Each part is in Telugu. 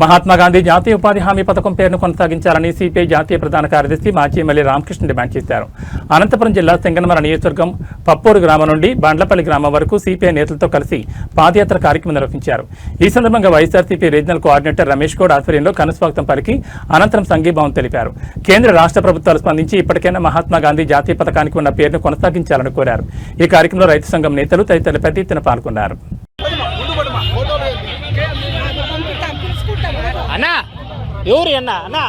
మహాత్మా గాంధీ జాతీయ ఉపాధి హామీ పథకం పేరును కొనసాగించాలని సిపిఐ జాతీయ ప్రధాన కార్యదర్శి మాజీ ఎమ్మెల్యే రామకృష్ణ డిమాండ్ చేశారు. అనంతపురం జిల్లా సింగనమల నియోజకవర్గం పప్పూరు గ్రామం నుండి బండ్లపల్లి గ్రామం వరకు సిపిఐ నేతలతో కలిసి పాదయాత్ర కార్యక్రమం నిర్వహించారు. ఈ సందర్భంగా వైఎస్ఆర్సీపీ రీజనల్ కోఆర్డినేటర్ రమేష్ గౌడ్ ఆధ్వర్యంలో ఘనస్వాగతం పలికి అనంతరం సంఘీభావం తెలిపారు. కేంద్ర రాష్ట్ర ప్రభుత్వాలు స్పందించి ఇప్పటికైనా మహాత్మా గాంధీ జాతీయ పథకానికి ఉన్న పేరును కొనసాగించాలని కోరారు. ఈ కార్యక్రమంలో రైతు సంఘం నేతలు తదితరులు పెద్ద ఎత్తున పాల్గొన్నారు. అన్నా ఎవరు అన్నా అన్నా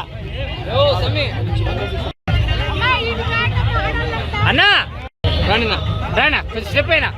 అన్నా రాణినా రాణా కొంచెం స్టెప్ అయినా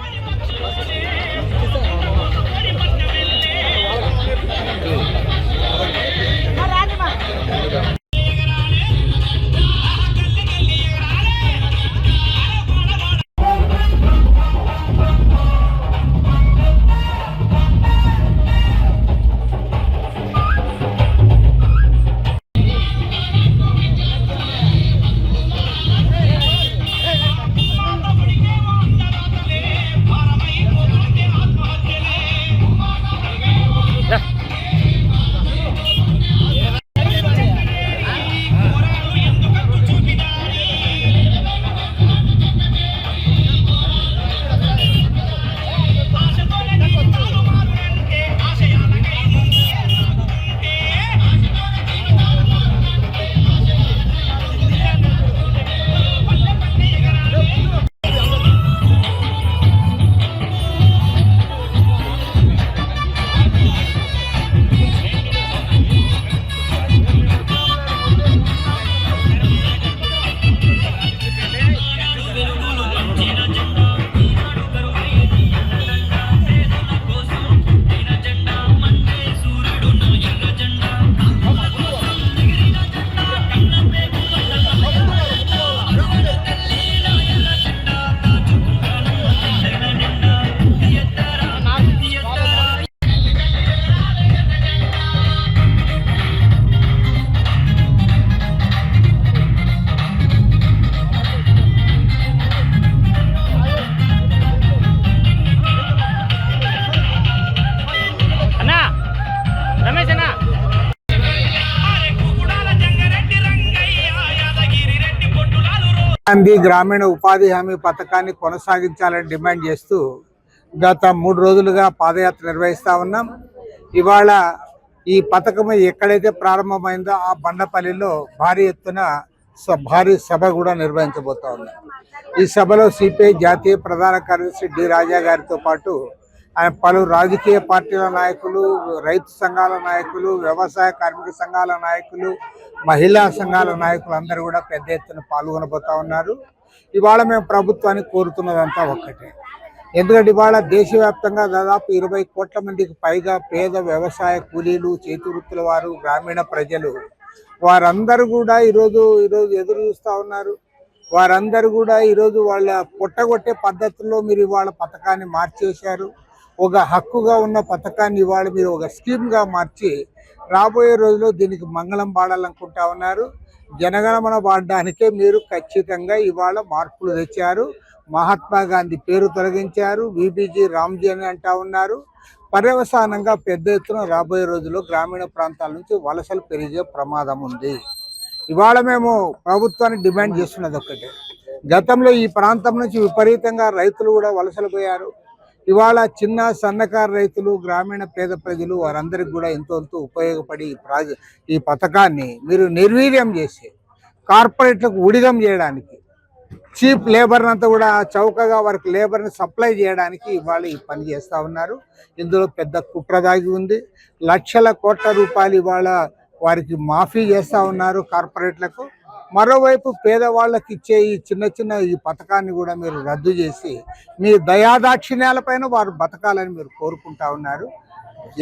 గాంధీ గ్రామీణ ఉపాధి హామీ పథకాన్ని కొనసాగించాలని డిమాండ్ చేస్తూ గత 3 రోజులుగా పాదయాత్ర నిర్వహిస్తూ ఉన్నాం. ఇవాళ ఈ పథకం ఎక్కడైతే ప్రారంభమైందో ఆ బండపల్లిలో భారీ ఎత్తున భారీ సభ కూడా నిర్వహించబోతా ఉన్నాం. ఈ సభలో సిపిఐ జాతీయ ప్రధాన కార్యదర్శి డి రాజా గారితో పాటు ఆయన పలు రాజకీయ పార్టీల నాయకులు, రైతు సంఘాల నాయకులు, వ్యవసాయ కార్మిక సంఘాల నాయకులు, మహిళా సంఘాల నాయకులు అందరూ కూడా పెద్ద ఎత్తున పాల్గొనబోతా ఉన్నారు. ఇవాళ మేము ప్రభుత్వాన్ని కోరుతున్నదంతా ఒక్కటే. ఎందుకంటే ఇవాళ దేశవ్యాప్తంగా దాదాపు 20 కోట్ల మందికి పైగా పేద వ్యవసాయ కూలీలు, చేతి వృత్తుల వారు, గ్రామీణ ప్రజలు వారందరూ కూడా ఈరోజు ఎదురు చూస్తూ ఉన్నారు. వారందరూ కూడా ఈరోజు వాళ్ళ పుట్టగొట్టే పద్ధతుల్లో మీరు ఇవాళ పథకాన్ని మార్చేశారు. ఒక హక్కుగా ఉన్న పథకాన్ని ఇవాళ మీరు ఒక స్కీమ్గా మార్చి రాబోయే రోజుల్లో దీనికి మంగళం పాడాలనుకుంటా ఉన్నారు. జనగణమన పాడడానికే మీరు ఖచ్చితంగా ఇవాళ మార్పులు తెచ్చారు. మహాత్మా గాంధీ పేరు తొలగించారు, విబిజీ రామ్జీ అని అంటా ఉన్నారు. పర్యవసానంగా పెద్ద ఎత్తున రాబోయే రోజుల్లో గ్రామీణ ప్రాంతాల నుంచి వలసలు పెరిగే ప్రమాదం ఉంది. ఇవాళ మేము ప్రభుత్వాన్ని డిమాండ్ చేస్తున్నది ఒక్కటే. గతంలో ఈ ప్రాంతం నుంచి విపరీతంగా రైతులు కూడా వలసలు పోయారు. ఇవాళ చిన్న సన్నకారు రైతులు, గ్రామీణ పేద ప్రజలు వారందరికీ కూడా ఎంతో ఉపయోగపడి ఈ పథకాన్ని మీరు నిర్వీర్యం చేసి కార్పొరేట్లకు ఉడిగం చేయడానికి, చీప్ లేబర్ని అంతా కూడా చౌకగా వారికి లేబర్ని సప్లై చేయడానికి ఇవాళ ఈ పని చేస్తూ ఉన్నారు. ఇందులో పెద్ద కుట్ర దాగి ఉంది. లక్షల కోట్ల రూపాయలు ఇవాళ వారికి మాఫీ చేస్తూ ఉన్నారు కార్పొరేట్లకు. మరోవైపు పేదవాళ్ళకి ఇచ్చే ఈ చిన్న ఈ పథకాన్ని కూడా మీరు రద్దు చేసి మీ దయాదాక్షిణ్యాలపైన వారు బతకాలని మీరు కోరుకుంటా ఉన్నారు.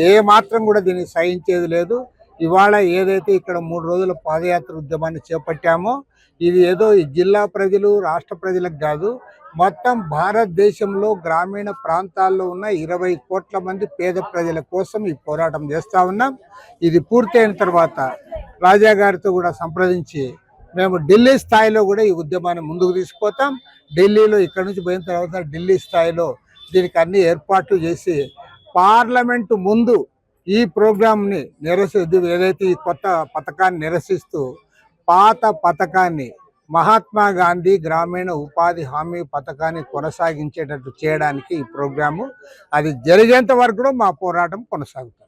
ఏ మాత్రం కూడా దీన్ని సహించేది లేదు. ఇవాళ ఏదైతే ఇక్కడ 3 రోజుల పాదయాత్ర ఉద్యమాన్ని చేపట్టామో ఇది ఏదో ఈ జిల్లా ప్రజలు, రాష్ట్ర ప్రజలకు కాదు, మొత్తం భారతదేశంలో గ్రామీణ ప్రాంతాల్లో ఉన్న 20 కోట్ల మంది పేద ప్రజల కోసం ఈ పోరాటం చేస్తూ ఉన్నాం. ఇది పూర్తయిన తర్వాత రాజా గారితో కూడా సంప్రదించి మేము ఢిల్లీ స్థాయిలో కూడా ఈ ఉద్యమాన్ని ముందుకు తీసుకుపోతాం. ఢిల్లీలో ఇక్కడ నుంచి పోయిన తర్వాత ఢిల్లీ స్థాయిలో దీనికి అన్ని ఏర్పాట్లు చేసి పార్లమెంటు ముందు ఈ ప్రోగ్రాంని ఏదైతే ఈ కొత్త పథకాన్ని నిరసిస్తూ పాత పథకాన్ని మహాత్మా గాంధీ గ్రామీణ ఉపాధి హామీ పథకాన్ని కొనసాగించేటట్టు చేయడానికి ఈ ప్రోగ్రాము అది జరిగేంత వరకు కూడా మా పోరాటం కొనసాగుతుంది.